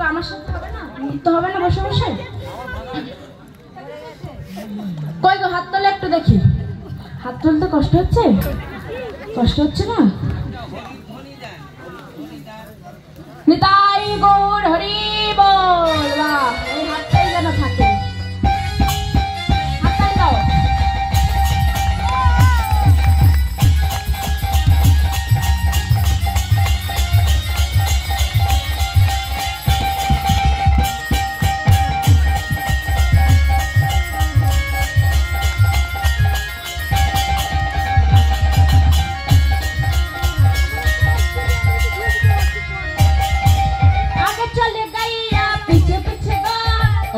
আমার সাথে হবে না? তো হবে না বসে বসে? কই গো হাত তোলে একটু দেখি। হাত তুলতে কষ্ট হচ্ছে? কষ্ট হচ্ছে না? নিতাই গৌর হরি বল। বাহ, এই হাতটাই যেন থাকে। হাতটাই দাও।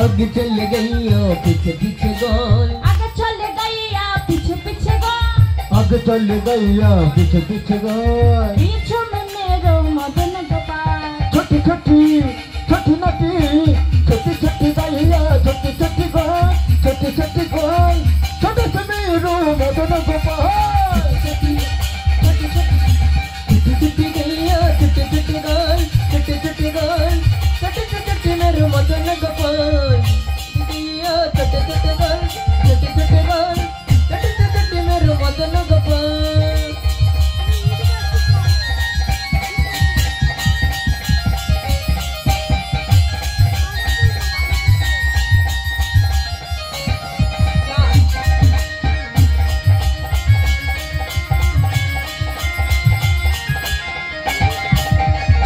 आगे चले गई पीछे पीछे गोल। आगे चले गई पीछे पीछे गोल। आगे चले गई पीछे पीछे गोल। पीछे में मेरो मदन गोपाल। छोटी छोटी छोटी नटी छोटी छोटी गैया छोटी छोटी गोल। छोटी छोटी गोल छोटे से मेरो मदन गोपाल। छोटी छोटी गैया छोटी छोटी गोल। छोटी छोटी गोल छोटी छोटी मेरो मदन गोपाल। छोटे छोटे गोल छोटे छोटे गोल छोटे छोटे मेरो मदन गोपाल।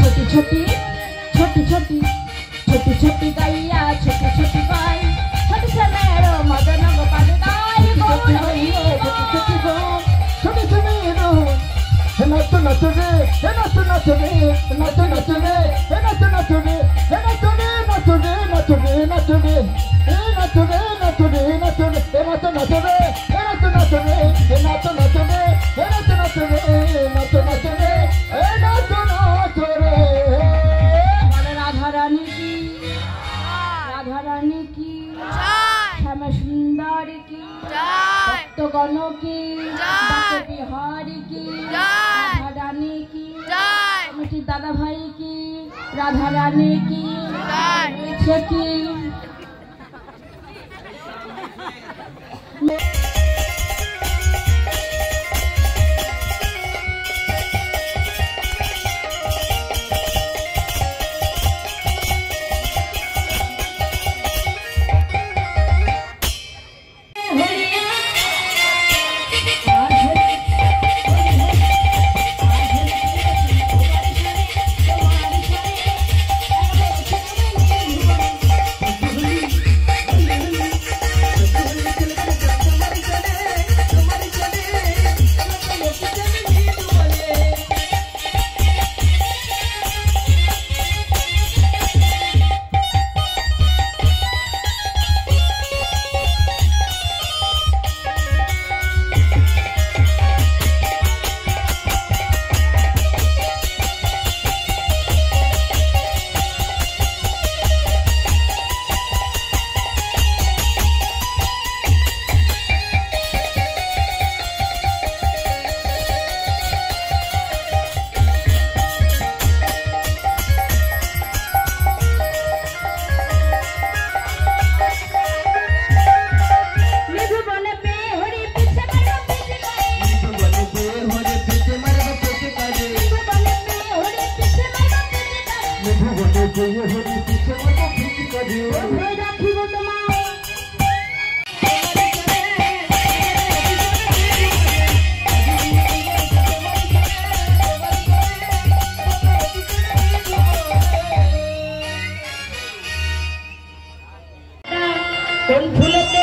छोटी छोटी छोटी छोटी छोटी छोटी गैया छोटी छोटी गाय छोटी से मेरो मदन गोपाल। गाय गौर हरि बोल। छोटी से मेरो नाच नाच रे नाच नाच रे नाच नाच रे नाच नाच रे नाच रे नाच रे नाच रे नाच रे नाच रे नाच रे नाच रे नाच नाच रे नाच नाच रे नाच नाच रे नाच नाच रे नाच नाच रे नाच नाच रे। राधा रानी की, राधा रानी की, श्याम सुंदर की, भक्तगण की, बाके बिहारी की, राधा रानी की, कमिटी दादा भाई की, राधा रानी की, पीछे की। কোন ফুলেতে